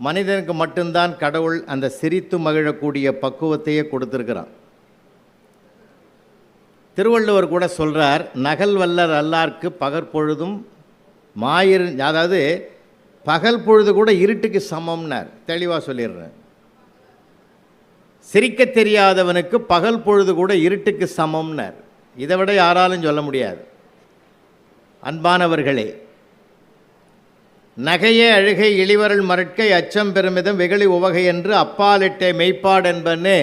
மனிதனுக்கு மட்டும்தான் கடவுள் அந்த சிரித்து மகிழக்கூடிய பக்குவத்தையே கொடுத்திருக்கிறான். திருவள்ளுவர் கூட சொல்கிறார், நகல் வல்லர் அல்லார்க்கு பகற்பொழுதும் மாயிரு, அதாவது பகல் பொழுது கூட இருட்டுக்கு சமம்னார். தெளிவாக சொல்லிடுறேன். சிரிக்க தெரியாதவனுக்கு பகல் பொழுது கூட இருட்டுக்கு சமம்னார். இதை விட யாராலும் சொல்ல முடியாது. அன்பானவர்களே, நகையே அழுகை இளிவரல் மறட்கை அச்சம் பெருமிதம் வெகுளி உவகை என்று அப்பாலிட்டே மெய்ப்பாடு என்பன்னு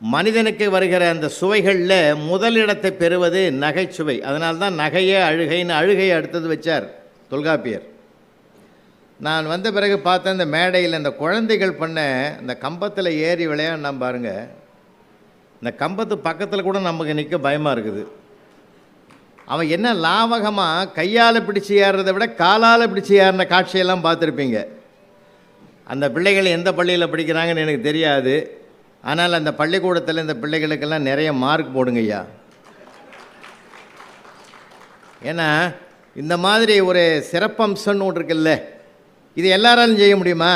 மனிதனுக்கு வருகிற அந்த சுவைகளில் முதலிடத்தை பெறுவது நகைச்சுவை. அதனால்தான் நகையே அழுகைன்னு அழுகையை அடுத்தது வச்சார் தொல்காப்பியர். நான் வந்த பிறகு பார்த்தேன், இந்த மேடையில் இந்த குழந்தைகள் பண்ண இந்த கம்பத்தில் ஏறி விளையாடினா பாருங்கள், இந்த கம்பத்து பக்கத்தில் கூட நமக்கு நிற்க பயமாக இருக்குது. அவன் என்ன லாவகமாக கையால் பிடிச்சி ஏறுறதை விட காலால் பிடிச்சி ஏறின காட்சியெல்லாம் பார்த்துருப்பீங்க. அந்த பிள்ளைகள் எந்த பள்ளியில் படிக்கிறாங்கன்னு எனக்கு தெரியாது. ஆனால் அந்த பள்ளிக்கூடத்தில் இந்த பிள்ளைகளுக்கெல்லாம் நிறைய மார்க் போடுங்க ஐயா. ஏன்னா இந்த மாதிரி ஒரு சிறப்பம்சம்னு ஒன்று இருக்குல்ல, இது எல்லாராலும் செய்ய முடியுமா?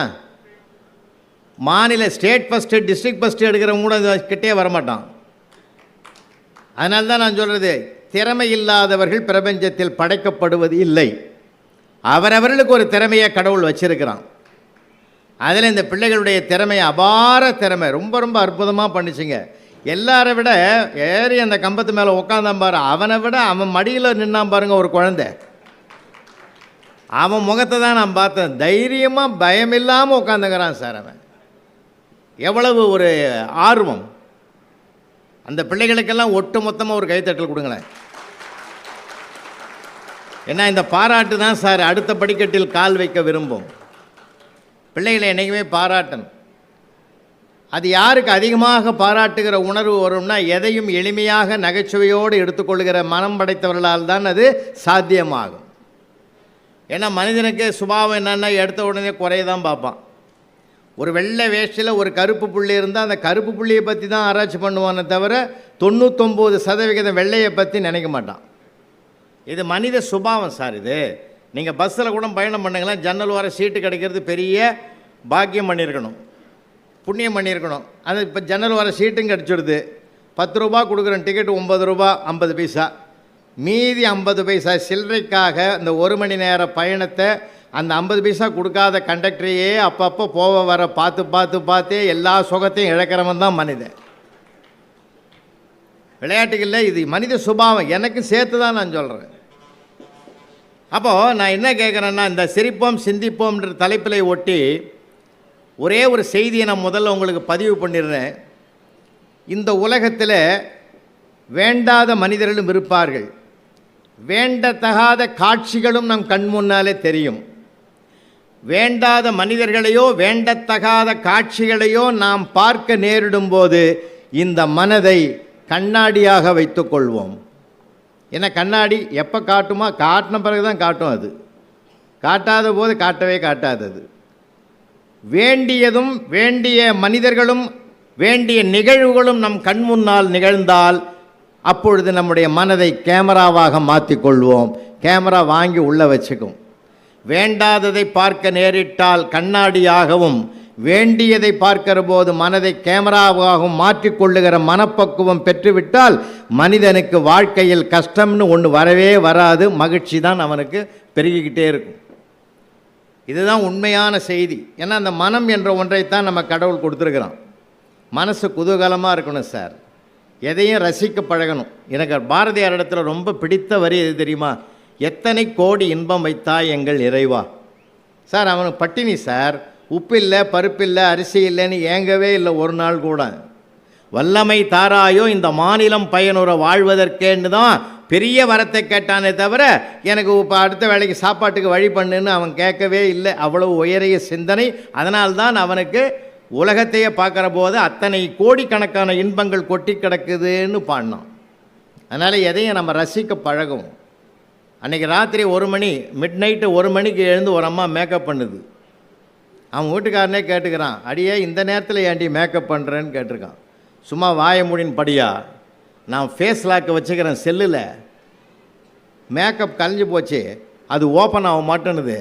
மாநில ஸ்டேட் ஃபஸ்ட்டு டிஸ்ட்ரிக்ட் ஃபஸ்ட்டு எடுக்கிறவங்க கூட கிட்டே வரமாட்டான். அதனால தான் நான் சொல்கிறது, திறமை இல்லாதவர்கள் பிரபஞ்சத்தில் படைக்கப்படுவது இல்லை. அவரவர்களுக்கு ஒரு திறமையை கடவுள் வச்சிருக்கிறான். அதில் இந்த பிள்ளைகளுடைய திறமை அபார திறமை, ரொம்ப ரொம்ப அற்புதமாக பண்ணிச்சுங்க. எல்லாரை விட ஏறி அந்த கம்பத்து மேலே உட்காந்தான் பாரு, அவனை விட அவன் மடியில் நின்னான் பாருங்க ஒரு குழந்தை. அவன் முகத்தை தான் நான் பார்த்தேன். தைரியமாக பயமில்லாமல் உட்காந்துக்கிறான் சார். அவன் எவ்வளவு ஒரு ஆர்வம். அந்த பிள்ளைகளுக்கெல்லாம் ஒட்டு மொத்தமாக ஒரு கைத்தட்டல் கொடுங்களேன். ஏன்னா இந்த பாராட்டு தான் சார் அடுத்த படிக்கட்டில் கால் வைக்க விரும்பும். பிள்ளைகளை என்றைக்குமே பாராட்டணும். அது யாருக்கு அதிகமாக பாராட்டுகிற உணர்வு வரும்னா, எதையும் எளிமையாக நகைச்சுவையோடு எடுத்துக்கொள்கிற மனம் படைத்தவர்களால் தான் அது சாத்தியமாகும். ஏன்னா மனிதனுக்கு சுபாவம் என்னென்னா, எடுத்த உடனே குறையதான் பார்ப்பான். ஒரு வெள்ளை வேஷ்டியில் ஒரு கருப்பு புள்ளி இருந்தால் அந்த கருப்பு புள்ளியை பற்றி தான் ஆராய்ச்சி பண்ணுவானே தவிர 99% வெள்ளையை பற்றி நினைக்க மாட்டான். இது மனித சுபாவம் சார். இது நீங்கள் பஸ்ஸில் கூட பயணம் பண்ணுங்களேன், ஜன்னல் வர சீட்டு கிடைக்கிறது பெரிய பாக்கியம் பண்ணியிருக்கணும், புண்ணியம் பண்ணியிருக்கணும். அது இப்போ ஜன்னல் வர சீட்டும் கிடச்சிடுது. 10 ரூபா கொடுக்குறேன் டிக்கெட்டு 9 ரூபா 50 பைசா. மீதி 50 பைசா சில்லறைக்காக இந்த 1 மணி நேர பயணத்தை அந்த 50 பைசா கொடுக்காத கண்டக்டரையே அப்பப்போ போக வர பார்த்தே எல்லா சுகத்தையும் இழக்கிறவன் தான் மனிதன். விளையாட்டுகளில் இது மனித சுபாவம். எனக்கு சேர்த்து தான் நான் சொல்கிறேன். அப்போது நான் என்ன கேட்குறேன்னா, இந்த சிரிப்போம் சிந்திப்போம்ன்ற தலைப்பிலை ஒட்டி ஒரே ஒரு செய்தியை நான் முதல்ல உங்களுக்கு பதிவு பண்ணிடுறேன். இந்த உலகத்தில் வேண்டாத மனிதர்களும் இருப்பார்கள், வேண்டத்தகாத காட்சிகளும் நம் கண் முன்னாலே தெரியும். வேண்டாத மனிதர்களையோ வேண்டத்தகாத காட்சிகளையோ நாம் பார்க்க நேரிடும் போது இந்த மனதை கண்ணாடியாக வைத்துக்கொள்வோம். ஏன்னா கண்ணாடி எப்போ காட்டுமா, காட்டின பிறகு தான் காட்டும். அது காட்டாத போது காட்டவே காட்டாதது. வேண்டியதும் வேண்டிய மனிதர்களும் வேண்டிய நிகழ்வுகளும் நம் கண் முன்னால் நிகழ்ந்தால் அப்பொழுது நம்முடைய மனதை கேமராவாக மாற்றிக்கொள்வோம். கேமரா வாங்கி உள்ளே வச்சுக்கும். வேண்டாததை பார்க்க நேரிட்டால் கண்ணாடியாகவும், வேண்டியதை பார்க்கிற போது மனதை கேமராவாகவும் மாற்றிக்கொள்ளுகிற மனப்பக்குவம் பெற்றுவிட்டால் மனிதனுக்கு வாழ்க்கையில் கஷ்டம்னு ஒன்று வரவே வராது. மகிழ்ச்சி தான் அவனுக்கு பெருகிக்கிட்டே இருக்கும். இதுதான் உண்மையான செய்தி. ஏன்னா அந்த மனம் என்ற ஒன்றைத்தான் நம்ம கடவுள் கொடுத்துருக்குறான். மனசு குதூகலமாக இருக்கணும் சார், எதையும் ரசிக்க பழகணும். எனக்கு பாரதியார் இடத்துல ரொம்ப பிடித்த வரி எது தெரியுமா? எத்தனை கோடி இன்பம் வைத்தாய் எங்கள் இறைவா. சார் அவனுக்கு பட்டினி சார், உப்பு இல்லை பருப்பு இல்லை அரிசி இல்லைன்னு ஏங்கவே இல்லை ஒரு நாள் கூட. வல்லமை தாராயோ இந்த மாநிலம் பயனுற வாழ்வதற்கேன்னு தான் பெரிய வரத்தை கேட்டானே தவிர எனக்கு இப்போ அடுத்த வேலைக்கு சாப்பாட்டுக்கு வழி பண்ணுன்னு அவன் கேட்கவே இல்லை. அவ்வளவு உயரிய சிந்தனை. அதனால்தான் அவனுக்கு உலகத்தையே பார்க்குற போது அத்தனை கோடிக்கணக்கான இன்பங்கள் கொட்டி கிடக்குதுன்னு பாடினான். அதனால் எதையும் நம்ம ரசிக்க பழகும். அன்றைக்கி ராத்திரி 1 மணி, மிட் நைட்டு 1 மணிக்கு எழுந்து ஒரு அம்மா மேக்கப் பண்ணுது. அவன் வீட்டுக்காரனே கேட்டுக்கிறான், அடியே இந்த நேரத்தில் ஏன்டி மேக்கப் பண்ணுறேன்னு கேட்டிருக்கான். சும்மா வாய மூடின்னு படியா, நான் ஃபேஸ் லாக்கு வச்சுக்கிறேன் செல்லில், மேக்கப் கலைஞ்சு போச்சு, அது ஓப்பன் ஆக மாட்டேனுது,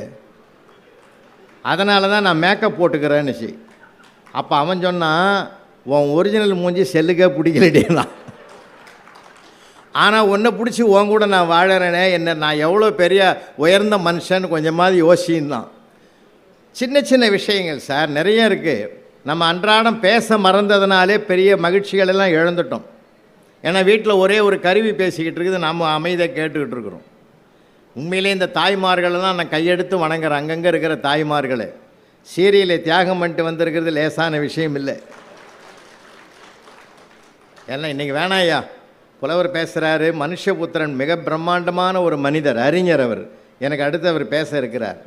அதனால தான் நான் மேக்கப் போட்டுக்கிறேன்னுச்சு. அப்போ அவன் சொன்னான், உன் ஒரிஜினல் மூஞ்சி செல்லுக்கே பிடிக்கலடேனா, ஆனால் உன்னை பிடிச்சி உன் கூட நான் வாழறேனே, என்ன நான் எவ்வளோ பெரிய உயர்ந்த மனுஷன் கொஞ்சமாவது யோசிந்தான். சின்ன சின்ன விஷயங்கள் சார் நிறைய இருக்குது. நம்ம அன்றாடம் பேச மறந்ததுனாலே பெரிய மகிழ்ச்சிகள் எல்லாம் இழந்துட்டோம். ஏன்னா வீட்டில் ஒரே ஒரு கருவி பேசிக்கிட்டு இருக்குது, நம்ம அமைதியாக கேட்டுக்கிட்டு இருக்கிறோம். உண்மையிலே இந்த தாய்மார்களெல்லாம் நான் கையெடுத்து வணங்குறேன். அங்கங்கே இருக்கிற தாய்மார்களை சீரியலை தியாகம் பண்ணிட்டு வந்திருக்கிறது லேசான விஷயம் இல்லை. ஏன்னா இன்றைக்கி வேணாயா புலவர் பேசுகிறாரு, மனுஷபுத்திரன் மிக பிரம்மாண்டமான ஒரு மனிதர், அறிஞர். அவர் எனக்கு அடுத்து அவர் பேச இருக்கிறார்.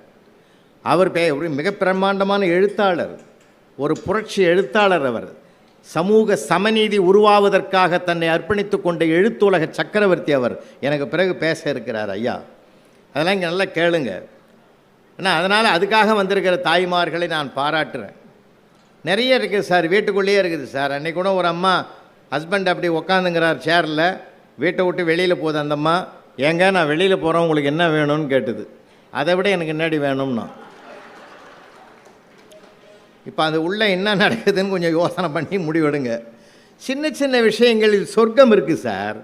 அவர் ஒரு மிக பிரம்மாண்டமான எழுத்தாளர், ஒரு புரட்சி எழுத்தாளர். அவர் சமூக சமநீதி உருவாவதற்காக தன்னை அர்ப்பணித்து கொண்ட எழுத்துலக சக்கரவர்த்தி. அவர் எனக்கு பிறகு பேச இருக்கிறார். ஐயா அதெல்லாம் இங்கே நல்லா கேளுங்க. ஏன்னா அதனால் அதுக்காக வந்திருக்கிற தாய்மார்களை நான் பாராட்டுறேன். நிறைய இருக்குது சார், வீட்டுக்குள்ளேயே இருக்குது சார். அன்றைக்கி கூட ஒரு அம்மா ஹஸ்பண்ட் அப்படி உக்காந்துங்கிறார் சேரில், வீட்டை விட்டு வெளியில் போகுது அந்த அம்மா. ஏங்க நான் வெளியில் போகிறேன், உங்களுக்கு என்ன வேணும்னு கேட்டுது. அதை விட எனக்கு என்னடி வேணும்னா, இப்போ அது உள்ளே என்ன நடக்குதுன்னு கொஞ்சம் யோசனை பண்ணி முடிவெடுங்க. சின்ன சின்ன விஷயங்களில் சொர்க்கம் இருக்குது சார்.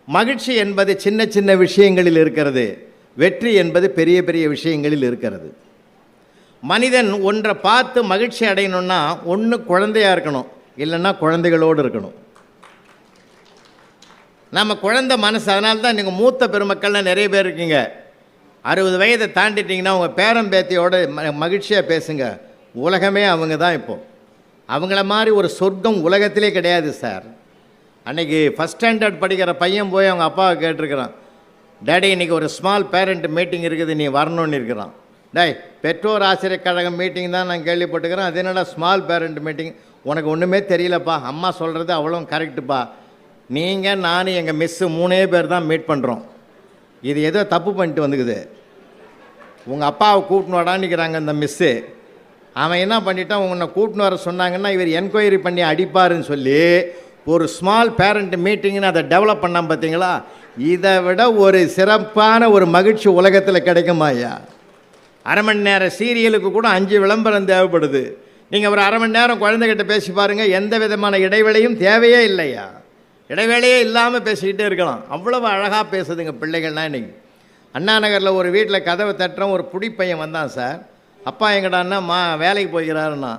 மகிழ்ச்சி என்பது சின்ன சின்ன விஷயங்களில் இருக்கிறது, வெற்றி என்பது பெரிய பெரிய விஷயங்களில் இருக்கிறது. மனிதன் ஒன்றை பார்த்து மகிழ்ச்சி அடையணும்னா ஒன்று குழந்தையாக இருக்கணும், இல்லைன்னா குழந்தைகளோடு இருக்கணும். நம்ம குழந்தை மனசு. அதனால தான் நீங்கள் மூத்த பெருமக்கள்லாம் நிறைய பேர் இருக்கீங்க. 60 வயதை தாண்டிட்டிங்கன்னா உங்கள் பேரம் பேத்தியோட மகிழ்ச்சியாக பேசுங்க. உலகமே அவங்க தான். இப்போது அவங்கள மாதிரி ஒரு சொர்க்கம் உலகத்திலே கிடையாது சார். அன்றைக்கி ஃபஸ்ட் ஸ்டாண்டர்ட் படிக்கிற பையன் போய் அவங்க அப்பாவை கேட்டிருக்கிறான், டேடி இன்றைக்கி ஒரு ஸ்மால் பேரண்ட் மீட்டிங் இருக்குது, நீ வரணுன்னு இருக்கிறான். டேய் பெற்றோர் ஆசிரியர் கழகம் மீட்டிங் தான் நான் கேள்விப்பட்டுக்கிறேன், அது என்னடா ஸ்மால் பேரண்ட் மீட்டிங்? உனக்கு ஒன்றுமே தெரியலப்பா, அம்மா சொல்கிறது அவ்வளோ கரெக்டுப்பா. நீங்கள் நான் எங்கள் மிஸ்ஸு 3 பேர் தான் மீட் பண்ணுறோம். இது ஏதோ தப்பு பண்ணிட்டு வந்துக்குது. உங்கள் அப்பாவை கூட்டின்னு வடான்னுக்கிறாங்க இந்த மிஸ்ஸு. அவன் என்ன பண்ணிட்டான், உன்னை கூட்டின்னு வர சொன்னாங்கன்னா இவர் என்கொயரி பண்ணி அடிப்பாருன்னு சொல்லி ஒரு ஸ்மால் பேரண்ட் மீட்டிங்னு அதை டெவலப் பண்ணான். பார்த்தீங்களா? இதை விட ஒரு சிறப்பான ஒரு மகிழ்ச்சி உலகத்தில் கிடைக்குமா ஐயா? அரை மணி நேரம் சீரியலுக்கு கூட 5 விளம்பரம் தேவைப்படுது. நீங்கள் ஒரு அரை மணி நேரம் குழந்தைகிட்ட பேசி பாருங்கள், எந்த விதமான இடைவேளையும் தேவையே இல்லையா. இடைவேளையே இல்லாமல் பேசிக்கிட்டே இருக்கலாம். அவ்வளவு அழகாக பேசுதுங்க பிள்ளைகள்லாம். இன்றைக்கி அண்ணா நகரில் ஒரு வீட்டில் கதவை தட்டுறோம், ஒரு புடிப்பையன் வந்தான் சார். அப்பா எங்கடான்னா வேலைக்கு போய்க்கிறாருன்னா,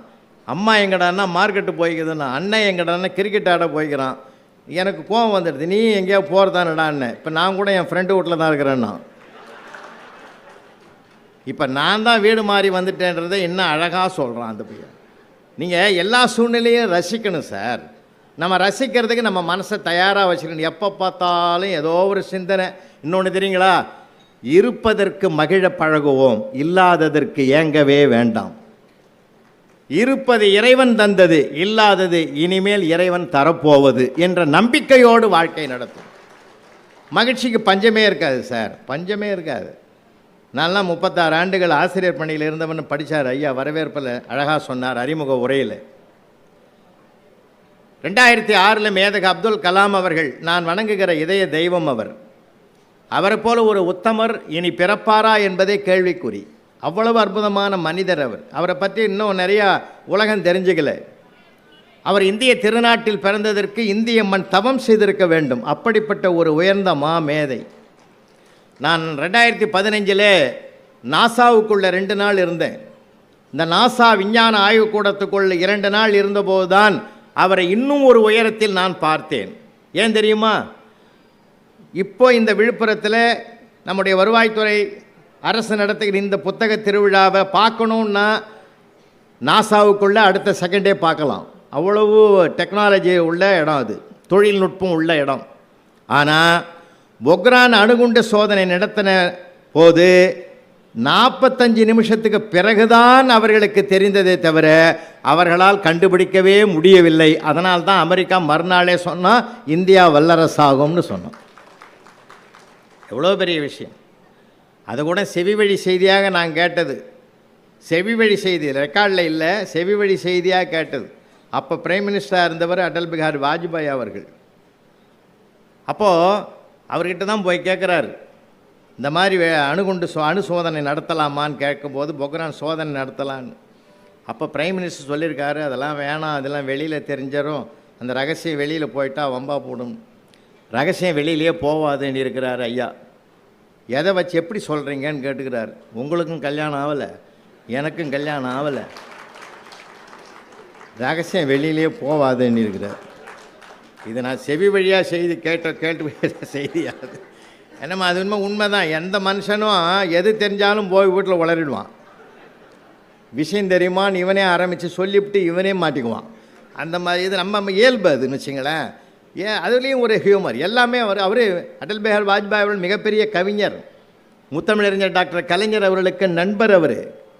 அம்மா எங்கடான்னா மார்க்கெட்டு போய்க்குதுன்னா, அண்ணன் எங்கடான்னா கிரிக்கெட் ஆட போய்க்கிறான். எனக்கு கோவம் வந்துடுது, நீ எங்கேயோ போகிறதானடான்னு. இப்போ நான் கூட என் ஃப்ரெண்டு வீட்டில் தான் இருக்கிறேன்னா, இப்போ நான் தான் வீடு மாறி வந்துட்டேன்றதை இன்னும் அழகாக சொல்கிறான் அந்த பையன். நீங்கள் எல்லா சூழ்நிலையும் ரசிக்கணும் சார். நம்ம ரசிக்கிறதுக்கு நம்ம மனசை தயாராக வச்சுக்கணும். எப்போ பார்த்தாலும் ஏதோ ஒரு சிந்தனை. இன்னொன்று தெரியுங்களா, இருப்பதற்கு மகிழ பழகுவோம், இல்லாததற்கு ஏங்கவே வேண்டாம். இருப்பது இறைவன் தந்தது, இல்லாதது இனிமேல் இறைவன் தரப்போவது என்ற நம்பிக்கையோடு வாழ்க்கை நடத்தும். மகிழ்ச்சிக்கு பஞ்சமே இருக்காது சார், பஞ்சமே இருக்காது. நான்லாம் 36 ஆண்டுகள் ஆசிரியர் பணியில் இருந்தவன் படித்தார் ஐயா. வரவேற்பில் அழகாக சொன்னார் அறிமுக உரையில். 2006 மேதக அப்துல் கலாம் அவர்கள் நான் வணங்குகிற இதய தெய்வம் அவர். அவரை போல ஒரு உத்தமர் இனி பிறப்பாரா என்பதே கேள்விக்குறி. அவ்வளவு அற்புதமான மனிதர் அவர். அவரை பற்றி இன்னும் நிறையா உலகம் தெரிஞ்சுக்கல. அவர் இந்திய திருநாட்டில் பிறந்ததற்கு இந்திய மண் தவம் செய்திருக்க வேண்டும். அப்படிப்பட்ட ஒரு உயர்ந்த மேதை. நான் 2015 நாசாவுக்குள்ளே 2 நாள் இருந்தேன். இந்த நாசா விஞ்ஞான ஆய்வுக்கூடத்துக்குள்ள 2 நாள் இருந்தபோது தான் அவரை இன்னும் ஒரு உயரத்தில் நான் பார்த்தேன். ஏன் தெரியுமா? இப்போ இந்த விழுப்புரத்தில் நம்முடைய வருவாய்த்துறை அரசு நடத்துகிற இந்த புத்தக திருவிழாவை பார்க்கணுன்னா நாசாவுக்குள்ளே அடுத்த செகண்டே பார்க்கலாம். அவ்வளவு டெக்னாலஜி உள்ள இடம், அது தொழில்நுட்பம் உள்ள இடம். ஆனால் பொக்ரான் அணுகுண்டு சோதனை நடத்தின போது 45 நிமிஷத்துக்கு பிறகுதான் அவர்களுக்கு தெரிந்ததே தவிர அவர்களால் கண்டுபிடிக்கவே முடியவில்லை. அதனால் தான் அமெரிக்கா மறுநாளே சொன்னால் இந்தியா வல்லரசாகும்னு சொன்னோம். எவ்வளோ பெரிய விஷயம். அது கூட செவி வழி செய்தியாக நான் கேட்டது. செவி வழி செய்தி, ரெக்கார்டில் இல்லை, செவி வழி செய்தியாக கேட்டது. அப்போ பிரைம் மினிஸ்டராக இருந்தவர் அடல் பிகாரி வாஜ்பாய் அவர்கள். அப்போது அவர்கிட்ட தான் போய் கேட்குறாரு, இந்த மாதிரி அணுகுண்டு அணு சோதனை நடத்தலாமான்னு கேட்கும்போது பொக்ரான் சோதனை நடத்தலான்னு. அப்போ பிரைம் மினிஸ்டர் சொல்லியிருக்காரு, அதெல்லாம் வேணாம், அதெல்லாம் வெளியில் தெரிஞ்சிடும், அந்த ரகசியம் வெளியில் போயிட்டா வம்பா போடும். ரகசியம் வெளியிலே போவாதுன்னு இருக்கிறார் ஐயா. எதை வச்சு எப்படி சொல்கிறீங்கன்னு கேட்டுக்கிறார். உங்களுக்கும் கல்யாணம் ஆகலை, எனக்கும் கல்யாணம் ஆகலை, ரகசியம் வெளியிலே போவாதுன்னு இருக்கிறார். இது நான் செவி வழியாக செய்தி கேட்டு செய்தியாது. என்னம்மா அது உண்மை தான். எந்த மனுஷனும் எது தெரிஞ்சாலும் போய் வீட்டில் உளறிடுவான். விஷயம் தெரியுமான்னு இவனே ஆரம்பித்து சொல்லிவிட்டு இவனே மாட்டிக்குவான். அந்த மாதிரி இது நம்ம இயல்பு அதுன்னு வச்சுங்களேன். அதுலேயும் ஒரு ஹியூமர் எல்லாமே. அவர் அடல் பிஹாரி வாஜ்பாய் அவர்கள் மிகப்பெரிய கவிஞர், முத்தமிழறிஞர் டாக்டர் கலைஞர் அவர்களுக்கு நண்பர். அவர்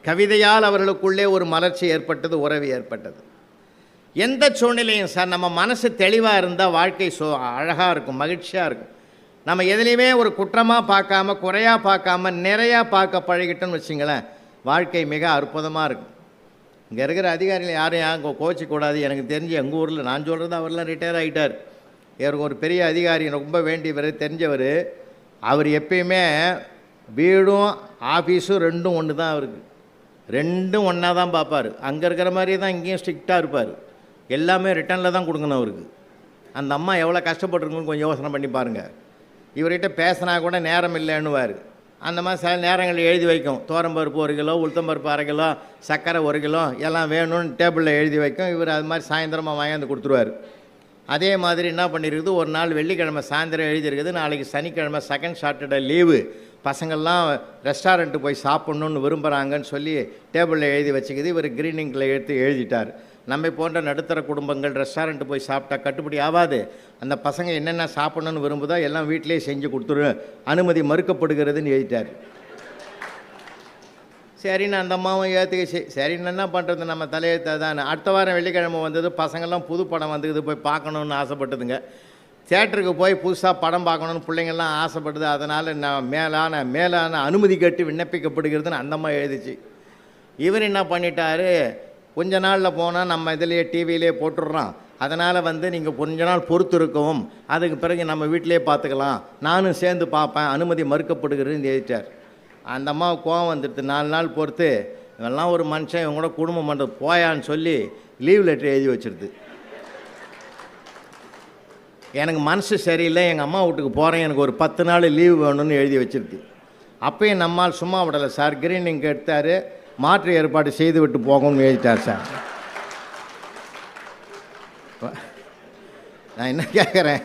கவிதையால் அவர்களுக்குள்ளே ஒரு மலர்ச்சி ஏற்பட்டது, உறவு ஏற்பட்டது. எந்த சூழ்நிலையும் சார் நம்ம மனசு தெளிவாக இருந்தால் வாழ்க்கை அழகாக இருக்கும், மகிழ்ச்சியாக இருக்கும். நம்ம எதுலேயுமே ஒரு குற்றமாக பார்க்காம, குறையாக பார்க்காம, நிறையா பார்க்க பழகிட்டோன்னு வச்சுங்களேன், வாழ்க்கை மிக அற்புதமாக இருக்கும். இங்கே இருக்கிற அதிகாரிகள் யாரும் கோச்சிக்கூடாது. எனக்கு தெரிஞ்சு எங்கள் ஊரில் நான் சொல்கிறது, அவரெல்லாம் ரிட்டையர் ஆகிட்டார். இவருக்கு ஒரு பெரிய அதிகாரி ரொம்ப வேண்டியவர், தெரிஞ்சவர். அவர் எப்பயுமே வீடும் ஆஃபீஸும் ரெண்டும் ஒன்று தான். அவருக்கு ரெண்டும் ஒன்றா தான் பார்ப்பார். அங்கே இருக்கிற மாதிரி தான் இங்கேயும் ஸ்ட்ரிக்டாக இருப்பார். எல்லாமே ரிட்டர்னில் தான் கொடுக்கணும் அவருக்கு. அந்த அம்மா எவ்வளோ கஷ்டப்பட்டுருக்குன்னு கொஞ்சம் யோசனை பண்ணி பாருங்கள். இவர்கிட்ட பேசினா கூட நேரம் இல்லைன்னுவார். அந்த மாதிரி சில நேரங்களில் எழுதி வைக்கும், தோரம்பருப்பு 1 கிலோ, உளுத்தம்பருப்பு 1/2 கிலோ, சர்க்கரை 1 கிலோ எல்லாம் வேணும்னு டேபிளில் எழுதி வைக்கும். இவர் அது மாதிரி சாயந்தரமாக வாங்கி கொடுத்துருவார். அதே மாதிரி என்ன பண்ணியிருக்குது, ஒரு நாள் வெள்ளிக்கிழமை சாயந்தரம் எழுதியிருக்குது, நாளைக்கு சனிக்கிழமை செகண்ட் சாட்டர்டே லீவு, பசங்கள்லாம் ரெஸ்டாரண்ட்டு போய் சாப்பிட்ணுன்னு விரும்புகிறாங்கன்னு சொல்லி டேபிளில் எழுதி வச்சுக்குது. இவர் க்ரீனிங்கில் எழுதிட்டார். நம்மை போன்ற நடுத்தர குடும்பங்கள் ரெஸ்டாரண்ட்டு போய் சாப்பிட்டா கட்டுப்படி ஆகாது. அந்த பசங்க என்னென்ன சாப்பிட்ணுன்னு விரும்புதோ எல்லாம் வீட்டிலே செஞ்சு கொடுத்துரு, அனுமதி மறுக்கப்படுகிறதுன்னு எழுதிட்டார். சரின்னு அந்த அம்மாவும் ஏற்றுக்கச்சு. சரின்னு என்ன பண்ணுறது, நம்ம தலையெழுத்த தான். அடுத்த வாரம் வெள்ளிக்கிழமை வந்தது, பசங்கள்லாம் புது படம் வந்துக்குது, போய் பார்க்கணுன்னு ஆசைப்பட்டதுங்க. தியேட்டருக்கு போய் புதுசாக படம் பார்க்கணுன்னு பிள்ளைங்கள்லாம் ஆசைப்படுது. அதனால் நான் மேலான அனுமதி கேட்டு விண்ணப்பிக்கப்படுகிறதுன்னு அந்த அம்மா எழுதிச்சு. இவர் என்ன பண்ணிட்டார், கொஞ்ச நாளில் போனால் நம்ம இதிலேயே டிவியிலே போட்டுடுறோம், அதனால் நீங்கள் கொஞ்ச நாள் பொறுத்து இருக்கவும், அதுக்கு பிறகு நம்ம வீட்டிலே பார்த்துக்கலாம், நானும் சேர்ந்து பார்ப்பேன், அனுமதி மறுக்கப்படுகிறதுன்னு எழுதிட்டார். அந்த அம்மாவுக்கு கோவம் வந்துடுது. 4 நாள் பொறுத்து, இவெல்லாம் ஒரு மனுஷன், இவங்க கூட குடும்பம் பண்ணுறது போயான்னு சொல்லி லீவ் லெட்டர் எழுதி வச்சிருது. எனக்கு மனசு சரியில்லை, எங்கள் அம்மா வீட்டுக்கு போகிறேன், எனக்கு ஒரு 10 நாள் லீவு வேணும்னு எழுதி வச்சிருக்கு. அப்பயும் நம்மால் சும்மா விடலை சார், கிரீனிங் எடுத்தார், மாற்று ஏற்பாடு செய்து விட்டு போகணும்னு எழுதிட்டார் சார். நான் என்ன கேட்குறேன்,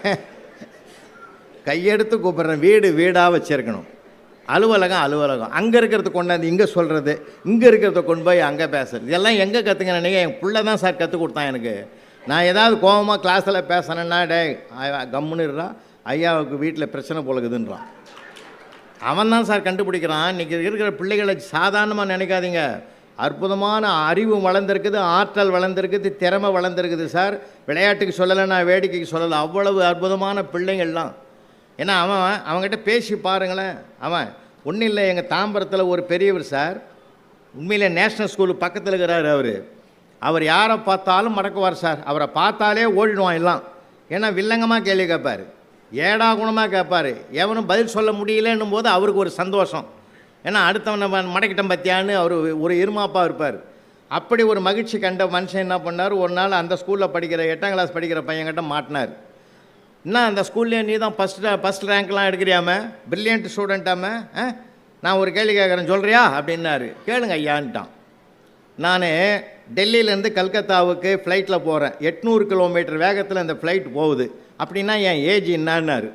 கையெடுத்து கூப்பிட்றேன். வீடு வீடாக வச்சுருக்கணும், அலுவலகம் அங்கே இருக்கிறத கொண்டாந்து இங்கே சொல்கிறது, இங்கே இருக்கிறத கொண்டு போய் அங்கே பேசுறது, இதெல்லாம் எங்கே கற்றுங்க நினைக்க. என் பிள்ளை தான் சார் கற்றுக் கொடுத்தான் எனக்கு. நான் ஏதாவது கோபமாக கிளாஸில் பேசுனேன்னா, கம்முன்னு இருறான், ஐயாவுக்கு வீட்டில் பிரச்சனை போலக்குதுன்றான். அவன் தான் சார் கண்டுபிடிக்கிறான். இன்றைக்கி இருக்கிற பிள்ளைகளை சாதாரணமாக நினைக்காதீங்க. அற்புதமான அறிவு வளர்ந்துருக்குது, ஆற்றல் வளர்ந்துருக்குது, திறமை வளர்ந்துருக்குது சார். விளையாட்டுக்கு சொல்லலை, நான் வேடிக்கைக்கு சொல்லலை, அவ்வளவு அற்புதமான பிள்ளைங்கள்லாம். ஏன்னா அவங்ககிட்ட பேசி பாருங்களேன். அவன் ஒன்றும் இல்லை, எங்கள் தாம்பரத்தில் ஒரு பெரியவர் சார், உண்மையிலே நேஷ்னல் ஸ்கூலு பக்கத்தில் இருக்கிறார். அவர் யாரை பார்த்தாலும் மடக்குவார் சார். அவரை பார்த்தாலே ஓடிடுவான் எல்லாம். ஏன்னா வில்லங்கமாக கேள்வி கேட்பார், ஏடா குணமாக கேட்பார். எவனும் பதில் சொல்ல முடியலன்னும் போது அவருக்கு ஒரு சந்தோஷம். ஏன்னா அடுத்தவனை மடக்கிட்டம் பற்றியான்னு அவர் ஒரு இருமாப்பாக இருப்பார். அப்படி ஒரு மகிழ்ச்சி கண்ட மனுஷன் என்ன பண்ணார், ஒரு நாள் அந்த ஸ்கூலில் படிக்கிற 8ஆம் கிளாஸ் படிக்கிற பையன்கிட்ட மாட்டினார். என்ன அந்த ஸ்கூல்லேயே நீ தான் ஃபஸ்ட் ரேங்க்லாம் எடுக்கிறியாம, பிரில்லியன்ட் ஸ்டூடெண்ட்டாம, நான் ஒரு கேள்வி கேட்குறேன் சொல்கிறியா அப்படின்னாரு. கேளுங்க ஐயான்ட்டான். நான் டெல்லியிலேருந்து கல்கத்தாவுக்கு ஃப்ளைட்டில் போகிறேன், 800 கிலோமீட்டர் வேகத்தில் அந்த ஃப்ளைட் போகுது, அப்படின்னா என் ஏஜ் என்னான்னாரு.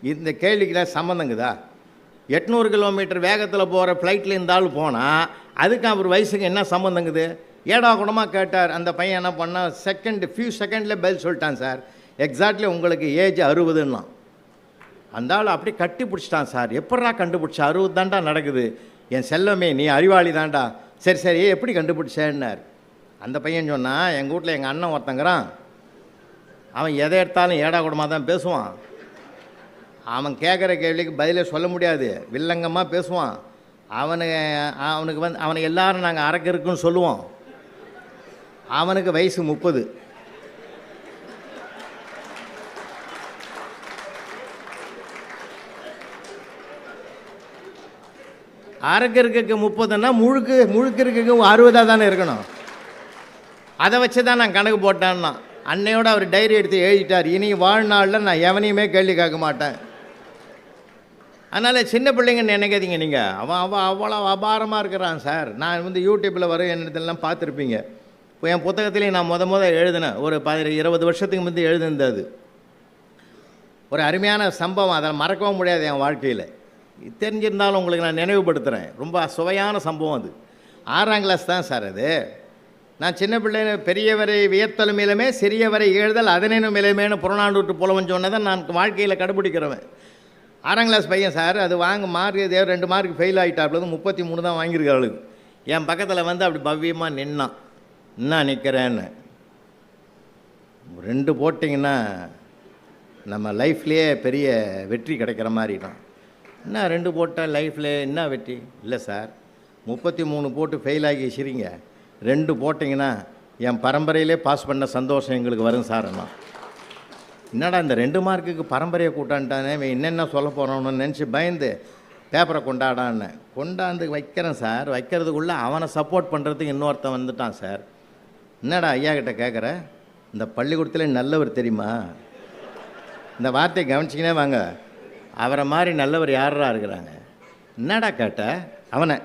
இந்த கேள்விக்கெல்லாம் சம்மந்தங்குதா? 800 கிலோமீட்டர் வேகத்தில் போகிற ஃப்ளைட்டில் இருந்தாலும் போனால் அதுக்கு அவர் வயசுக்கு என்ன சம்மந்தங்குது? ஏடா கூடமாக கேட்டார். அந்த பையன் என்ன பண்ணால் ஃபியூ செகண்டில் பதில் சொல்லிட்டான் சார். எக்ஸாக்ட்லி உங்களுக்கு ஏஜ் 60ன்னா. அந்த ஆள் அப்படி கட்டி பிடிச்சிட்டான் சார். எப்படா கண்டுபிடிச்சா? 60 தாண்டா நடக்குது. என் செல்லமே நீ அறிவாளி தாண்டா. சரி எப்படி கண்டுபிடிச்சேன்னார். அந்த பையன் சொன்னால், எங்கள் வீட்டில் எங்கள் அண்ணன் ஒருத்தங்கிறான், அவன் எதை எடுத்தாலும் ஏடா கூடமாக தான் பேசுவான். அவன் கேட்குற கேள்விக்கு பதிலே சொல்ல முடியாது, வில்லங்கமாக பேசுவான். அவனுக்கு எல்லாரும் நாங்கள் அரக்கு இருக்குன்னு சொல்லுவோம். அவனுக்கு வயசு 30. அரக்கருக்கு 30ன்னா முழுக்கருக்கு 60 தானே இருக்கணும். அதை வச்சு தான் நான் கணக்கு போட்டேன்னா அன்னையோட அவர் டைரி எடுத்து எழுதிட்டார், இனி வாழ்நாளில் நான் எவனையுமே கேள்வி கேட்க மாட்டேன். அதனால் சின்ன பிள்ளைங்கன்னு நினைக்காதீங்க நீங்கள். அவன் அவ்வளோ அபாரமாக இருக்கிறான் சார். நான் யூடியூப்பில் வர என்னதெல்லாம் பார்த்துருப்பீங்க. இப்போ என் புத்தகத்திலேயே நான் முத எழுதினேன், ஒரு 20 வருஷத்துக்கு முந்தைய எழுதினது. ஒரு அருமையான சம்பவம், அதை மறக்கவும் முடியாது என் வாழ்க்கையில். தெரிஞ்சிருந்தாலும் உங்களுக்கு நான் நினைவுபடுத்துகிறேன். ரொம்ப சுவையான சம்பவம் அது. 6ஆம் கிளாஸ் தான் சார் அது. நான் சின்ன பிள்ளை, பெரியவரை வியத்தலும் இளமே சிறியவரை இகழ்தல் அதனேனும் இளமேன்னு புறநானூற்று புலவன் சொன்னதை நான் வாழ்க்கையில் கடைபிடிக்கிறவன். 6ஆம் கிளாஸ் பையன் சார். அது மார்க் 2 மார்க் ஃபெயில் ஆகிட்டாப்புல, 33 தான் வாங்கியிருக்காளுக்கு. என் பக்கத்தில் அப்படி பவ்யமாக நின்னான். என்ன நிற்கிறேன்னு, 2 போட்டிங்கன்னா நம்ம லைஃப்லேயே பெரிய வெற்றி கிடைக்கிற மாதிரி தான். என்ன 2 போட்டால் லைஃப்பில் என்ன வெற்றி? இல்லை சார், 33 போட்டு ஃபெயில் ஆகி வச்சுருங்க, 2 போட்டிங்கன்னா என் பரம்பரையிலே பாஸ் பண்ண சந்தோஷம் எங்களுக்கு வரும் சார். என்னடா இந்த 2 மார்க்குக்கு பரம்பரையை கூட்டான்ட்டானே, என்னென்ன சொல்ல போகிறோன்னு நினச்சி பயந்து பேப்பரை கொண்டாந்து வைக்கிறேன் சார். வைக்கிறதுக்குள்ளே அவனை சப்போர்ட் பண்ணுறதுக்கு இன்னொருத்தன் வந்துட்டான் சார். என்னடா ஐயா கிட்ட கேட்குற, இந்த பள்ளிக்கூடத்தில் நல்லவர் தெரியுமா? இந்த வார்த்தையை கவனிச்சிக்கினே வாங்க. அவரை மாதிரி நல்லவர் யாரா இருக்கிறாங்க? என்னடா கேட்ட? அவனை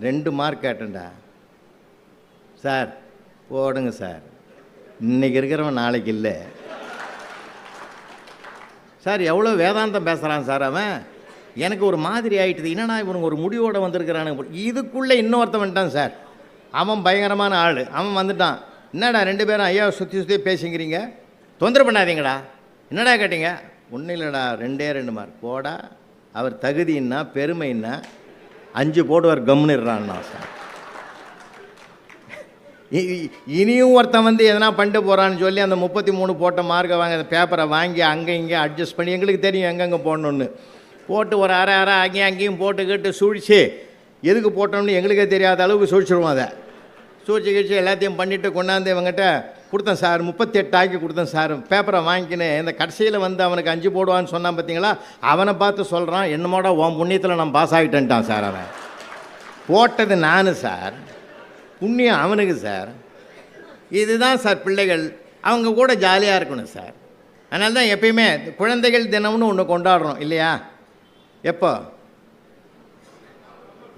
2 மார்க் கேட்டேன்டா சார். போடுங்க சார், இன்றைக்கி இருக்கிறவன் நாளைக்கு இல்லை சார். எவ்வளோ வேதாந்தம் பேசுகிறான் சார் அவன். எனக்கு ஒரு மாதிரி ஆகிட்டுது. என்னன்னா இவனுக்கு ஒரு முடிவோடு வந்திருக்கிறானு. இதுக்குள்ளே இன்னொருத்தன் வந்துட்டான் சார். அவன் பயங்கரமான ஆள். அவன் வந்துட்டான். என்னடா 2 பேரும் ஐயாவை சுற்றி பேசிக்கிறீங்க, தொந்தரவு பண்ணாதீங்கடா. என்னடா கேட்டீங்க? ஒன்றும் இல்லைடா, 2 மார்க் போடா. அவர் தகுதின்னா பெருமைன்னா 5 போடுவார், கம்முன்னுறான்னா சார். இனியும் ஒருத்தன் எதனா பண்ணிட்டு போகிறான்னு சொல்லி அந்த 33 போட்ட மார்க்கை வாங்கி அந்த பேப்பரை வாங்கி அங்கே இங்கே அட்ஜஸ்ட் பண்ணி, எங்களுக்கு தெரியும் எங்கெங்கே போடணுன்னு, போட்டு ஒரு அரை அங்கேயும் போட்டுக்கிட்டு சூழ்ச்சி எதுக்கு போட்டோம்னு எங்களுக்கே தெரியாத அளவுக்கு சூழ்ச்சிடுவோம். அதை சூழ்ச்சி எல்லாத்தையும் பண்ணிவிட்டு கொண்டாந்து இவங்ககிட்ட கொடுத்தேன் சார். 38 ஆக்கி கொடுத்தேன் சார். பேப்பரை வாங்கிக்கினேன். இந்த கடைசியில் அவனுக்கு 5 போடுவான்னு சொன்னான் பார்த்தீங்களா, அவனை பார்த்து சொல்கிறான், என்னமோட உன் புண்ணியத்தில் நான் பாஸ் ஆகிட்டேன்ட்டான் சார். அவன் போட்டது நான் சார், புண்ணியம் அவனுக்கு சார். இதுதான் சார் பிள்ளைகள். அவங்க கூட ஜாலியாக இருக்கணும் சார். அதனால தான் எப்பயுமே குழந்தைகள் தினம்னு ஒன்று கொண்டாடுறோம் இல்லையா? எப்போ?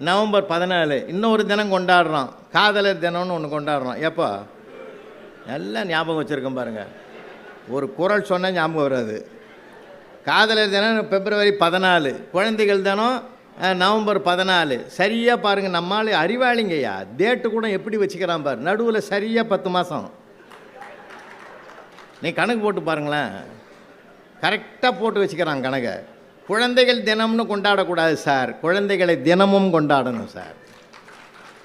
நவம்பர் 14. இன்னொரு தினம் கொண்டாடுறோம், காதலர் தினம்னு ஒன்று கொண்டாடுறோம். எப்போ? எல்லாம் ஞாபகம் வச்சுருக்கோம் பாருங்கள். ஒரு குறள் சொன்னால் ஞாபகம் வராது. காதலர் தினம் பிப்ரவரி 14, குழந்தைகள் தினம் நவம்பர் 14. சரியாக பாருங்கள், நம்மளால் அறிவாளிங்கய்யா. டேட்டு கூட எப்படி வச்சுக்கிறான் பாரு, நடுவில் சரியாக 10 மாதம். நீ கணக்கு போட்டு பாருங்களேன், கரெக்டாக போட்டு வச்சுக்கிறான் கணக்கை. குழந்தைகள் தினம்னு கொண்டாடக்கூடாது சார், குழந்தைகளை தினமும் கொண்டாடணும் சார்.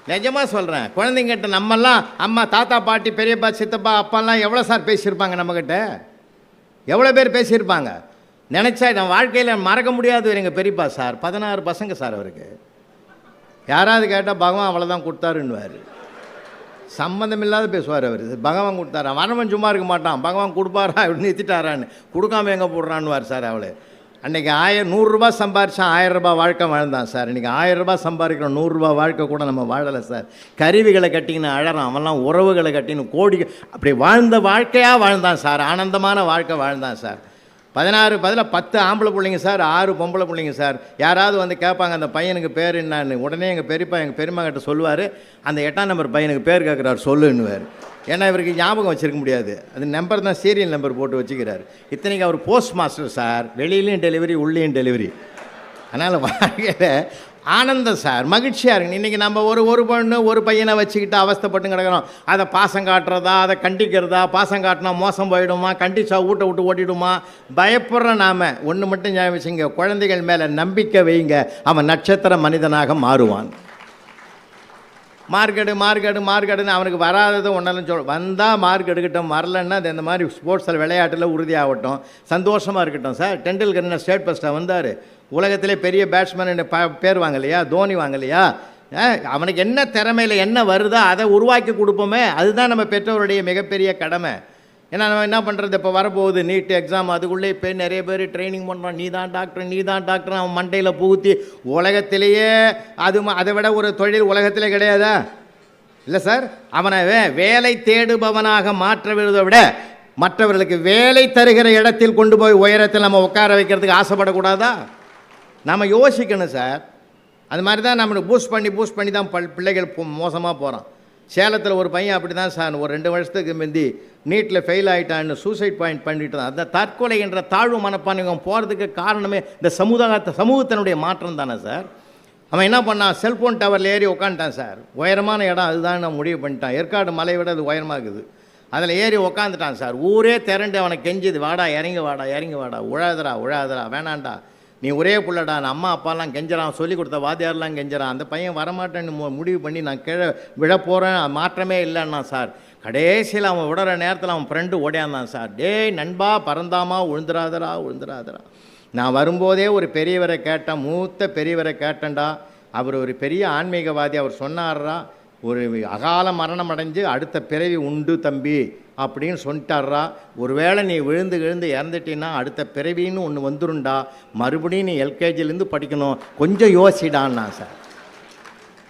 நிஜமாக சொல்கிறேன். குழந்தைங்கிட்ட நம்மெல்லாம் அம்மா தாத்தா பாட்டி பெரியப்பா சித்தப்பா அப்பாலாம் எவ்வளோ சார் பேசியிருப்பாங்க நம்மக்கிட்ட? எவ்வளோ பேர் பேசியிருப்பாங்க? நினச்சா என் வாழ்க்கையில் மறக்க முடியாது. எங்கள் பெரியப்பா சார் 16 பசங்க சார். அவருக்கு யாராவது கேட்டால் பகவான் அவ்வளோதான் கொடுத்தாருன்னுவார். சம்மந்தம் இல்லாத பேசுவார் அவர். பகவான் கொடுத்தாரா, வரவன் சும்மா இருக்க மாட்டான், பகவான் கொடுப்பாரா இப்படி நிறுத்திட்டாரான்னு, கொடுக்காம எங்கே போடுறான்னுவார் சார். அவளை அன்றைக்கி 100 ரூபா சம்பாரித்தான் 1000 ரூபா வாழ்க்கை வாழ்ந்தான் சார். இன்றைக்கி 1000 ரூபா சம்பாதிக்கிறோம், 100 ரூபா வாழ்க்கை கூட நம்ம வாழலை சார். கருவிகளை கட்டின்னு அழறான், அவன்லாம் உறவுகளை கட்டின்னு கோடி அப்படி வாழ்ந்த வாழ்க்கையாக வாழ்ந்தான் சார். ஆனந்தமான வாழ்க்கை வாழ்ந்தான் சார். 16 பதில் 10 ஆம்பளை பிள்ளைங்க சார், 6 பொம்பளை பிள்ளைங்க சார். யாராவது கேட்பாங்க அந்த பையனுக்கு பேர் என்னான்னு, உடனே எங்கள் பெரியப்பா எங்கள் பெரியம்மா கிட்ட சொல்லுவார், அந்த 8ஆம் நம்பர் பையனுக்கு பேர் கேட்குறாரு சொல்லுன்னுவார். ஏன்னா இவருக்கு ஞாபகம் வச்சுருக்க முடியாது, அது நம்பர் தான் சீரியல் நம்பர் போட்டு வச்சுக்கிறார். இத்தனைக்கு அவர் போஸ்ட் மாஸ்டர் சார், வெளியிலையும் டெலிவரி உள்ளேயும் டெலிவரி. அதனால் வாழ்க்கையில் ஆனந்தம் சார், மகிழ்ச்சியாக இருக்குங்க. இன்றைக்கி நம்ம ஒரு பொண்ணு ஒரு பையனை வச்சுக்கிட்டு அவஸ்தைப்பட்டு கிடக்கிறோம். அதை பாசம் காட்டுறதா, அதை கண்டிக்கிறதா, பாசம் காட்டினா மோசம் போயிடுமா, கண்டிச்சா வீட்டை விட்டு ஓட்டிடுமா, பயப்படுற நாம் ஒன்று மட்டும் ஞாபகம் வச்சுங்க, குழந்தைகள் மேலே நம்பிக்கை வைங்க, அவன் நட்சத்திர மனிதனாக மாறுவான். மார்க்கெடுன்னு அவனுக்கு வராதது ஒன்றாலும் வந்தால் மார்க் எடுக்கட்டும், வரலன்னா அது இந்த மாதிரி ஸ்போர்ட்ஸில் விளையாட்டில் உறுதியாகட்டும், சந்தோஷமாக இருக்கட்டும் சார். டெண்டுல்கர் என்ன ஸ்டேட் ஃபஸ்ட்டாக வந்தார், உலகத்திலே பெரிய பேட்ஸ்மேன் பேர் வாங்கலையா, தோனி வாங்கலையா? அவனுக்கு என்ன திறமையில் என்ன வருதோ அதை உருவாக்கி கொடுப்போமே, அதுதான் நம்ம பெற்றோருடைய மிகப்பெரிய கடமை. ஏன்னா நம்ம என்ன பண்ணுறது, இப்போ வரப்போகுது நீட் எக்ஸாம், அதுக்குள்ளே இப்போ நிறைய பேர் ட்ரைனிங் பண்ணுறான், நீ தான் டாக்டர் அவன் மண்டையில் புகுத்தி உலகத்திலேயே அதை விட ஒரு தொழில் உலகத்திலே கிடையாதா? இல்லை சார், அவனை வேலை தேடுபவனாக மாற்றுவதை விட மற்றவர்களுக்கு வேலை தருகிற இடத்தில் கொண்டு போய் உயரத்தில் நம்ம உட்கார வைக்கிறதுக்கு ஆசைப்படக்கூடாதா? நம்ம யோசிக்கணும் சார். அது மாதிரி தான் நம்மளை பூஸ்ட் பண்ணி தான் பிள்ளைகள் மோசமாக போகிறான். சேலத்தில் ஒரு பையன் அப்படி தான் சார், ஒரு 2 வருஷத்துக்கு முந்தி நீட்டில் ஃபெயில் ஆகிட்டான்னு சூசைட் பாயிண்ட் பண்ணிட்டு தான். அந்த தற்கொலை என்ற தாழ்வு மனப்பான்மை போகிறதுக்கு காரணமே இந்த சமூகத்தினுடைய மாற்றம் தானே சார். அவன் என்ன பண்ணான், செல்ஃபோன் டவரில் ஏறி உட்காந்துட்டான் சார். உயரமான இடம் அதுதான் நான் முடிவு பண்ணிட்டான். ஏற்காடு மலை விட அது உயரமாகுது. அதில் ஏறி உக்காந்துட்டான் சார். ஊரே திரண்டு அவனை கெஞ்சுது, வாடா இறங்கி வாடா, உழாதரா வேணாண்டா, நீ ஒரே புள்ளடா. நான் அம்மா அப்பாலாம் கெஞ்சுறான், சொல்லி கொடுத்த வாத்தியாரெலாம் கெஞ்சுறான். அந்த பையன் வரமாட்டேன்னு முடிவு பண்ணி நான் கீழே விழ போகிறேன், மாற்றமே இல்லைன்னா சார். கடைசியில் அவன் விடுற நேரத்தில் அவன் ஃப்ரெண்டு ஓடியாந்தான் சார். டேய் நண்பா, பறந்தாமா, உழுந்துராதரா. நான் வரும்போதே ஒரு பெரியவரை கேட்டேன், மூத்த பெரியவரை கேட்டேன்டா. அவர் ஒரு பெரிய ஆன்மீகவாதி. அவர் சொன்னார்ரா, ஒரு அகால மரணம் அடைஞ்சு அடுத்த பிறவி உண்டு தம்பி அப்படின்னு சொல்லிட்டார்ரா. ஒருவேளை நீ விழுந்து இறந்துட்டீன்னா அடுத்த பிறவின்னு ஒன்று வந்துருண்டா, மறுபடியும் நீ எல்கேஜிலேருந்து படிக்கணும், கொஞ்சம் யோசிடான்னா சார்.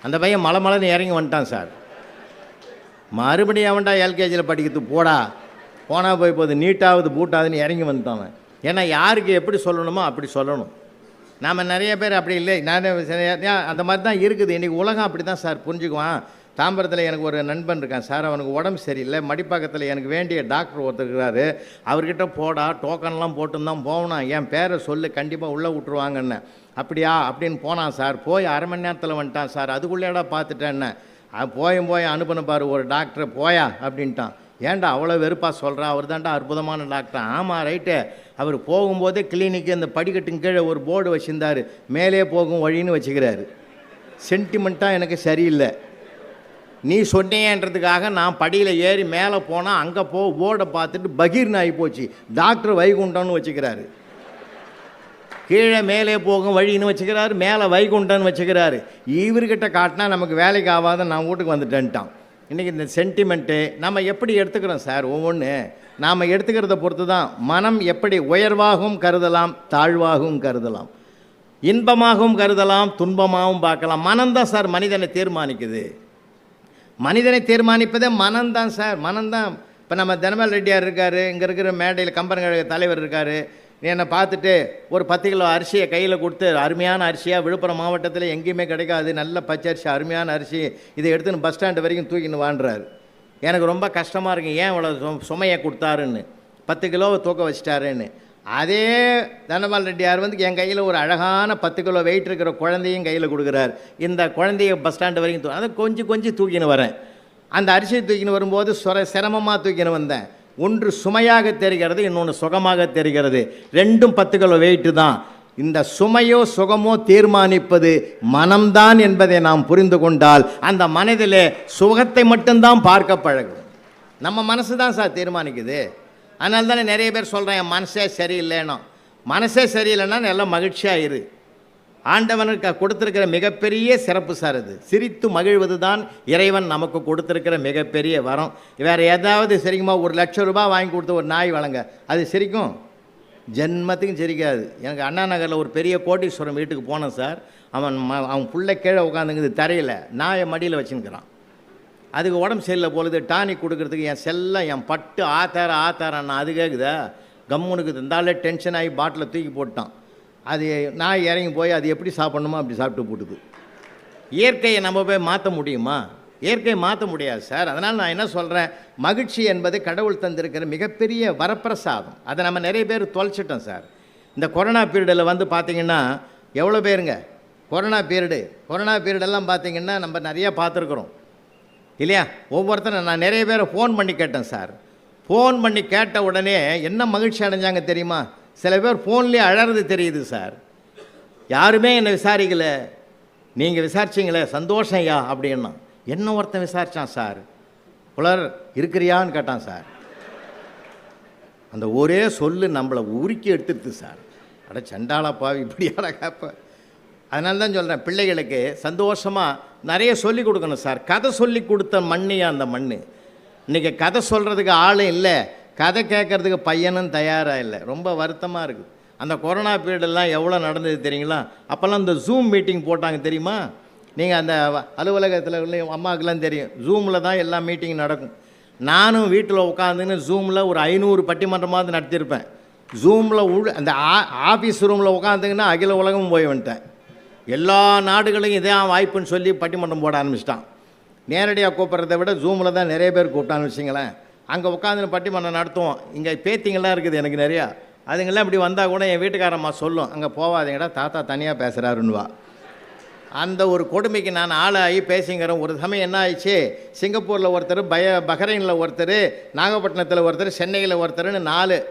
அந்த பையன் மலைன்னு இறங்கி வந்துட்டான் சார். மறுபடியும் அவன்டா எல்கேஜியில் படிக்கிறதுக்கு போனால் போகுது, நீட்டாவது பூட்டாதுன்னு இறங்கி வந்துட்டான். ஏன்னா யாருக்கு எப்படி சொல்லணுமோ அப்படி சொல்லணும். நாம் நிறைய பேர் அப்படி இல்லை, அந்த மாதிரி தான் இருக்குது இன்றைக்கி உலகம். அப்படி தான் சார் புரிஞ்சுக்குவான். தாம்பரத்தில் எனக்கு ஒரு நண்பன் இருக்கான் சார், அவனுக்கு உடம்பு சரியில்லை. மடிப்பாக்கத்தில் எனக்கு வேண்டிய டாக்டர் ஒருத்தர் இருக்கிறாரு. அவர்கிட்ட போடா, டோக்கன்லாம் போட்டுன்னு தான் போகணும், என் பேரை சொல்லு, கண்டிப்பாக உள்ளே விட்ருவாங்கன்னு. அப்படியா அப்படின்னு போனான் சார். போய் 1/2 மணி நேரத்தில் வந்துட்டான் சார். அதுக்குள்ளேடா பார்த்துட்டேன்னு போய் அனுப்பின பாரு ஒரு டாக்டரை, போயா அப்படின்ட்டான். ஏன்டா அவ்வளோ வெறுப்பாக சொல்கிறான், அவர் தான்டா அற்புதமான டாக்டர். ஆமாம் ரைட்டு. அவர் போகும்போதே கிளினிக்கு அந்த படிக்கட்டுங்க கீழே ஒரு போர்டு வச்சுருந்தார், மேலே போகும் வழின்னு வச்சுக்கிறாரு. சென்டிமெண்ட்டாக எனக்கு சரியில்லை. நீ சொன்னேன்றதுக்காக நான் படியில் ஏறி மேலே போனால் அங்கே போர்டை பார்த்துட்டு பகீர்னு ஆகி போச்சு. டாக்டர் வைகுண்டம்னு வச்சுக்கிறாரு, கீழே மேலே போகும் வழின்னு வச்சுக்கிறாரு, மேலே வைகுண்டம்னு வச்சுக்கிறாரு. இவர்கிட்ட காட்டினா நமக்கு வேலைக்கு ஆகாத, நான் வீட்டுக்கு வந்துட்டேன்ட்டான். இன்றைக்கி இந்த சென்டிமெண்ட்டு நம்ம எப்படி எடுத்துக்கிறோம் சார், ஒவ்வொன்று நாம் எடுத்துக்கிறத பொறுத்து தான். மனம் எப்படி உயர்வாகவும் கருதலாம், தாழ்வாகவும் கருதலாம், இன்பமாகவும் கருதலாம், துன்பமாகவும் பார்க்கலாம். மனம்தான் சார் மனிதனை தீர்மானிக்குது. மனிதனை தீர்மானிப்பதே மனம்தான் சார், மனம்தான். இப்போ நம்ம தனபால் ரெட்டியார் இருக்கார், இங்கே இருக்கிற மேடையில் கம்பெனி தலைவர் இருக்கார். என்னை பார்த்துட்டு ஒரு 10 கிலோ அரிசியை கையில் கொடுத்து, அருமையான அரிசியாக, விழுப்புரம் மாவட்டத்தில் எங்கேயுமே கிடைக்காது, நல்ல பச்சை அரிசி, அருமையான அரிசி, இதை எடுத்துன்னு பஸ் ஸ்டாண்டு வரைக்கும் தூக்கின்னு வாண்டுறாரு. எனக்கு ரொம்ப கஷ்டமாக இருக்குது, ஏன் இவ்வளோ சுமையை கொடுத்தாருன்னு, 10 கிலோவை தூக்க வச்சிட்டாருன்னு. அதே தனபால் ரெட்டியார் என் கையில் ஒரு அழகான 10 கிலோ வெயிட் இருக்கிற குழந்தையும் கையில் கொடுக்குறார். இந்த குழந்தைய பஸ் ஸ்டாண்டு வரைக்கும் அதை கொஞ்சம் தூக்கின்னு வரேன். அந்த அரிசியை தூக்கின்னு வரும்போது சிரமமாக தூக்கின்னு வந்தேன். ஒன்று சுமையாக தெரிகிறது, இன்னொன்று சுகமாக தெரிகிறது. ரெண்டும் 10 கிலோ வெயிட்டு தான். இந்த சுமையோ சுகமோ தீர்மானிப்பது மனம்தான் என்பதை நாம் புரிந்து கொண்டால் அந்த மனதிலே சுகத்தை மட்டும்தான் பார்க்க பழகும். நம்ம மனசு தான் சார் தீர்மானிக்குது. அதனால தானே நிறைய பேர் சொல்கிறேன், என் மனசே சரியில்லைன்னா. மனசே சரியில்லைன்னா எல்லாம் மகிழ்ச்சியாக இரு. ஆண்டவனுக்கு கொடுத்துருக்கிற மிகப்பெரிய சிறப்பு சார் அது. சிரித்து மகிழ்வது தான் இறைவன் நமக்கு கொடுத்துருக்கிற மிகப்பெரிய வரம். வேறு ஏதாவது சரிக்குமா, 1,00,000 ரூபாய் வாங்கி கொடுத்து ஒரு நாய் வழங்க, அது சிரிக்கும்? ஜென்மத்துக்கும் சிரிக்காது. எனக்கு அண்ணா நகரில் ஒரு பெரிய கோட்டீஸ்வரன் வீட்டுக்கு போனேன் சார். அவன் புள்ளை கீழே உட்காந்துங்குது தரையில், நாயை மடியில் வச்சுன்னுக்கிறான். அதுக்கு உடம்பு சரியில்லை பொழுது டானிக் கொடுக்குறதுக்கு என் செல்லம், என் பட்டு ஆத்தாரண்ணா அது கேட்குதா, கம்முனுக்கு இருந்தாலே டென்ஷன் ஆகி பாட்டில் தூக்கி போட்டான். அது நாய் இறங்கி போய் அது எப்படி சாப்பிட்ணுமோ அப்படி சாப்பிட்டு போட்டுது. இயற்கையை நம்ம போய் மாற்ற முடியுமா? இயற்கையை மாற்ற முடியாது சார். அதனால் நான் என்ன சொல்கிறேன், மகிழ்ச்சி என்பது கடவுள் தந்திருக்கிற மிகப்பெரிய வரப்பிரசாதம். அதை நம்ம நிறைய பேர் தொலைச்சிட்டோம் சார். இந்த கொரோனா பீரியடில் பார்த்திங்கன்னா எவ்வளோ பேருங்க கொரோனா பீரியடெல்லாம் பார்த்திங்கன்னா நம்ம நிறையா பார்த்துருக்குறோம் இல்லையா? ஒவ்வொருத்தரும் நான் நிறைய பேரை ஃபோன் பண்ணி கேட்டேன் சார். ஃபோன் பண்ணி கேட்ட உடனே என்ன மகிழ்ச்சி அடைஞ்சாங்க தெரியுமா? சில பேர் ஃபோன்லேயே அழறது தெரியுது சார். யாருமே என்னை விசாரிக்கலை, நீங்கள் விசாரிச்சிங்களே சந்தோஷம் ஐயா அப்படின்னா. என்ன ஒருத்தன் விசாரித்தான் சார், புலர் இருக்கிறியான்னு கேட்டான் சார். அந்த ஒரே சொல்லு நம்மளை உருக்கி எடுத்துடுது சார். அட சண்டாளா பாவி இப்படியாட கேப்ப. அதனால தான் சொல்கிறேன், பிள்ளைகளுக்கு சந்தோஷமாக நிறைய சொல்லி கொடுக்கணும் சார். கதை சொல்லி கொடுத்த மண்ணையா அந்த மண். இன்றைக்கி கதை சொல்கிறதுக்கு ஆளும் இல்லை, கதை கேட்குறதுக்கு பையனும் தயாராக இல்லை. ரொம்ப வருத்தமாக இருக்குது. அந்த கொரோனா பீரியடெல்லாம் எவ்வளோ நடந்தது தெரியுங்களா? அப்போல்லாம் இந்த ஜூம் மீட்டிங் போட்டாங்க தெரியுமா? நீங்கள் அந்த அலுவலகத்தில் உள்ள அம்மாவுக்கெல்லாம் தெரியும், ஜூமில் தான் எல்லா மீட்டிங் நடக்கும். நானும் வீட்டில் உட்காந்துன்னு ஜூமில் ஒரு 500 பட்டிமன்றமாவது நடத்தியிருப்பேன். ஜூமில் அந்த ஆஃபீஸ் ரூமில் உட்காந்துங்கன்னா அகில உலகமும் போய் வந்துட்டேன். எல்லா நாடுகளையும் இதே வாய்ப்புன்னு சொல்லி பட்டிமன்றம் போட ஆரம்பிச்சிட்டான். நேரடியாக கூப்பிட்றத விட ஜூமில் தான் நிறைய பேர் கூப்பிட்டான்னு வச்சிங்களேன். அங்கே உட்காந்துன்னு பட்டிமன்றம் நடத்துவோம். இங்கே பேத்திங்கெல்லாம் இருக்குது எனக்கு நிறையா. அதுங்கெல்லாம் இப்படி வந்தால் கூட என் வீட்டுக்காரம்மா சொல்லும், அங்கே போவாதீங்கடா தாத்தா தனியாக பேசுகிறாருன்னுவா. அந்த ஒரு கொடுமைக்கு நான் ஆளாகி பேசிங்கிறேன். ஒரு சமயம் என்ன ஆயிடுச்சு, சிங்கப்பூரில் ஒருத்தர், பஹ்ரைனில் ஒருத்தர், நாகப்பட்டினத்தில் ஒருத்தர், சென்னையில் ஒருத்தர்னு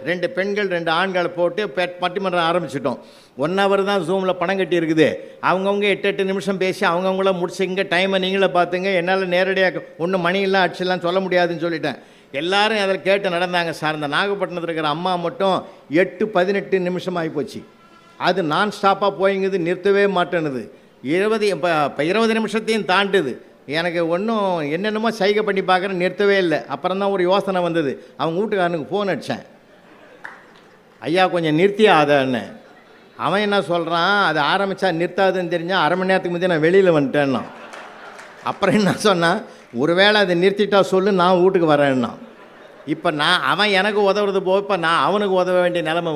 2 பெண்கள் 2 ஆண்களை போட்டு பட்டிமன்றம் ஆரம்பிச்சிட்டோம். 1 hour தான் ஜூமில் பணம் கட்டி இருக்குது. அவங்கவுங்க 8 நிமிஷம் பேசி அவங்கவுங்கள முடிச்சுங்க, டைமை நீங்களே பார்த்துங்க, என்னால் நேரடியாக ஒன்றும் மணியெல்லாம் அடிச்செல்லாம் சொல்ல முடியாதுன்னு சொல்லிட்டேன். எல்லாரும் அதில் கேட்டு நடந்தாங்க சார். இந்த நாகப்பட்டினத்தில் இருக்கிற அம்மா மட்டும் 8-18 நிமிஷம் ஆகிப்போச்சு. அது நான் ஸ்டாப்பாக போய்ங்குது, நிறுத்தவே மாட்டேனுது. 20 நிமிஷத்தையும் தாண்டுது. எனக்கு ஒன்றும் என்னென்னமோ சைகை பண்ணி பார்க்குறேன், நிறுத்தவே இல்லை. அப்புறம் தான் ஒரு யோசனை வந்தது. அவங்க வீட்டுக்காரனுக்கு ஃபோன் அடித்தேன், ஐயா கொஞ்சம் நிறுத்தியா அதன்னு. அவன் என்ன சொல்கிறான், அது ஆரம்பித்தா நிறுத்தாதுன்னு தெரிஞ்சால் 1/2 மணி நேரத்துக்கு முந்தைய நான் வெளியில் வந்துட்டேன்னா. அப்புறம் என்ன சொன்னான், ஒருவேளை அதை நிறுத்திட்டா சொல்லு, நான் வீட்டுக்கு வரேன்னா. இப்போ அவன் எனக்கு உதவுறது போக இப்போ நான் அவனுக்கு உதவ வேண்டிய நிலைமை